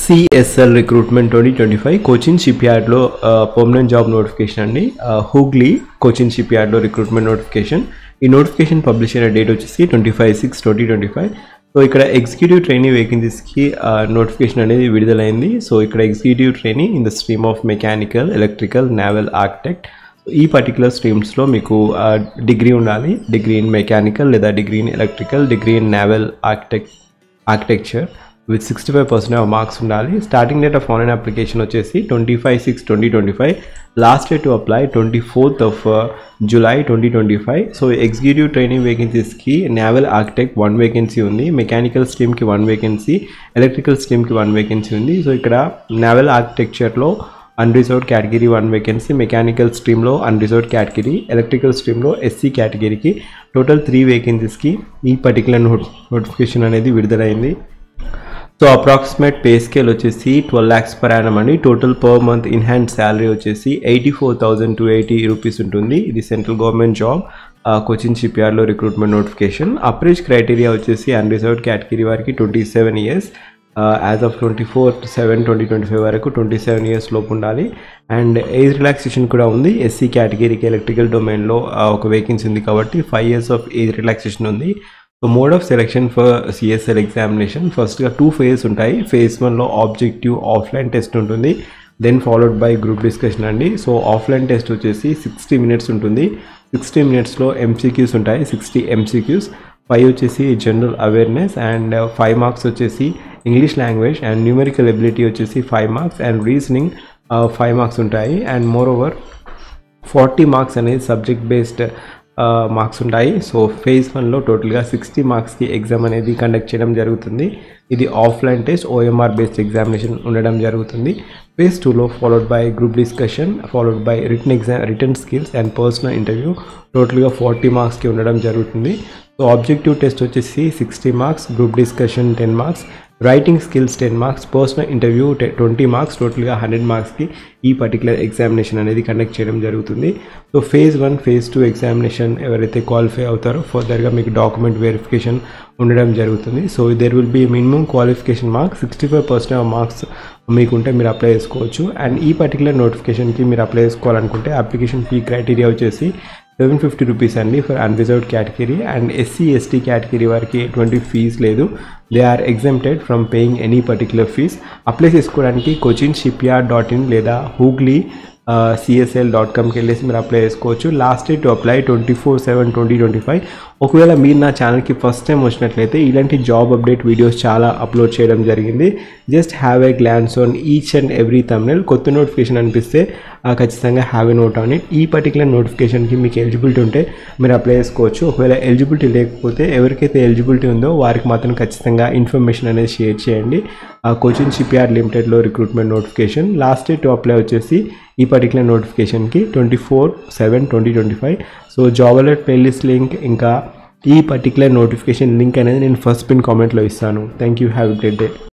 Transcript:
CSL recruitment 2025 Cochin షిప్యార్డ్లో permanent job notification అండి. హూగ్లీ కోచిన్ షిప్యార్డ్లో రిక్రూట్మెంట్ నోటిఫికేషన్. ఈ నోటిఫికేషన్ పబ్లిష్ అయిన డేట్ వచ్చేసి 25/6/2025. సో ఇక్కడ ఎగ్జిక్యూటివ్ ట్రైనీ వేకెన్సీస్కి నోటిఫికేషన్ అనేది విడుదలైంది. సో ఇక్కడ executive trainee in the stream of mechanical, electrical, naval architect. ఈ పర్టికులర్ స్ట్రీమ్స్లో మీకు డిగ్రీ ఉండాలి. డిగ్రీ ఇన్ మెకానికల్ లేదా degree in electrical, degree in naval architecture with 65% of marks ఉండాలి. Starting date of online application వచ్చేసి 25/6/2025. Last date to apply 24th July 2025. So executive training వేకెన్సీస్కి naval architect 1 vacancy ఉంది, mechanical స్ట్రీమ్కి 1 vacancy, electrical స్ట్రీమ్కి 1 vacancy ఉంది. So ఇక్కడ naval ఆర్కిటెక్చర్లో unreserved category 1 vacancy, mechanical స్ట్రీమ్లో అన్రిజర్వ్డ్ కేటగిరీ, ఎలక్ట్రికల్ స్ట్రీమ్లో SC కేటగిరీకి టోటల్ 3 వేకెన్సీస్కి ఈ పర్టికులర్ నోటిఫికేషన్ అనేది విడుదలైంది. సో అప్రాక్సిమేట్ పే స్కేల్ వచ్చేసి 12 lakhs per annum అండి. Total per month in hand salary వచ్చేసి 84,280 రూపీస్ ఉంటుంది. ఇది సెంట్రల్ గవర్నమెంట్ జాబ్, కోచిన్ షిప్యార్డ్లో రిక్రూట్మెంట్ నోటిఫికేషన్. అప్రేజ్ క్రైటీరియా వచ్చేసి అన్రిజర్వ్డ్ కేటగిరీ వారికి 27 years, యాజ్ ఆఫ్ 24/7/2025 వరకు 27 years లోపు ఉండాలి. అండ్ ఏజ్ రిలాక్సేషన్ కూడా ఉంది. SC కేటగిరీకి ఎలక్ట్రికల్ డొమైన్లో ఒక వేకెన్సీ ఉంది కాబట్టి 5 years ఆఫ్ ఏజ్ రిలాక్సేషన్ ఉంది. So mode of selection for CSL examination ఫస్ట్గా 2 phases ఉంటాయి. phase 1లో ఆబ్జెక్టివ్ ఆఫ్లైన్ టెస్ట్ ఉంటుంది, then followed by group discussion అండి. సో ఆఫ్లైన్ టెస్ట్ వచ్చేసి 60 minutes ఉంటుంది. 60 minutesలో MCQs ఉంటాయి, 60 MCQs. 5 వచ్చేసి జనరల్ అవేర్నెస్ అండ్ 5 marks వచ్చేసి English language and numerical ability వచ్చేసి 5 marks అండ్ రీజనింగ్ 5 marks ఉంటాయి. అండ్ మోర్ ఓవర్ 40 marks అనేది సబ్జెక్ట్ బేస్డ్ మార్క్స్ ఉంటాయి. సో phase 1లో టోటల్గా 60 marksకి ఎగ్జామ్ అనేది కండక్ట్ చేయడం జరుగుతుంది. ఇది offline test OMR based examination ఉండడం జరుగుతుంది. phase 2లో followed by group discussion, followed by return skills and personal interview టోటల్గా 40 marksకి ఉండడం జరుగుతుంది. సో ఆబ్జెక్టివ్ టెస్ట్ వచ్చేసి 60 marks, group discussion 10 marks, writing skills 10 marks, personal interview 20 marks, టోటల్గా 100 marksకి ఈ పర్టికులర్ ఎగ్జామినేషన్ అనేది కండక్ట్ చేయడం జరుగుతుంది. సో phase 1, phase 2 ఎగ్జామినేషన్ ఎవరైతే క్వాలిఫై అవుతారో ఫర్దర్గా మీకు డాక్యుమెంట్ వెరిఫికేషన్ ఉండడం జరుగుతుంది. So there will be minimum qualification marks 65% of marks మీకుంటే మీరు అప్లై చేసుకోవచ్చు. అండ్ ఈ పర్టికులర్ నోటిఫికేషన్కి మీరు అప్లై చేసుకోవాలనుకుంటే అప్లికేషన్ ఫీ క్రైటీరియా వచ్చేసి 750 రూపీస్ అండి for unreserved category. And SC ST category వారికి ఎటువంటి ఫీజ్ లేదు. They are exempted from paying any particular fees. Apply చేసుకోవడానికి cochinshipyard.in లేదా హూగ్లీ CSL.comకి వెళ్ళేసి మీరు అప్లై చేసుకోవచ్చు. Last date to apply 24/7/2025. ఒకవేళ మీరు నా ఛానల్కి ఫస్ట్ టైం వచ్చినట్లయితే ఇలాంటి జాబ్ అప్డేట్ వీడియోస్ చాలా అప్లోడ్ చేయడం జరిగింది. Just have a glance on each and every thumbnail. కొత్త నోటిఫికేషన్ అనిపిస్తే ఖచ్చితంగా have a note on it. ఈ పర్టికులర్ నోటిఫికేషన్కి మీకు ఎలిజిబిలిటీ ఉంటే మీరు అప్లై చేసుకోవచ్చు. ఒకవేళ ఎలిజిబిలిటీ లేకపోతే ఎవరికైతే ఎలిజిబిలిటీ ఉందో వారికి మాత్రం ఖచ్చితంగా ఇన్ఫర్మేషన్ అనేది షేర్ చేయండి. కోచిన్ షిప్యార్డ్ లిమిటెడ్లో recruitment notification. Last date to apply వచ్చేసి ఈ పర్టికులర్ నోటిఫికేషన్కి 24/7/2025. So job alert playlist link ఇంకా ఈ పర్టికులర్ నోటిఫికేషన్ లింక్ అనేది నేను ఫస్ట్ పిన్ కామెంట్లో ఇస్తాను. Thank you, have a great day.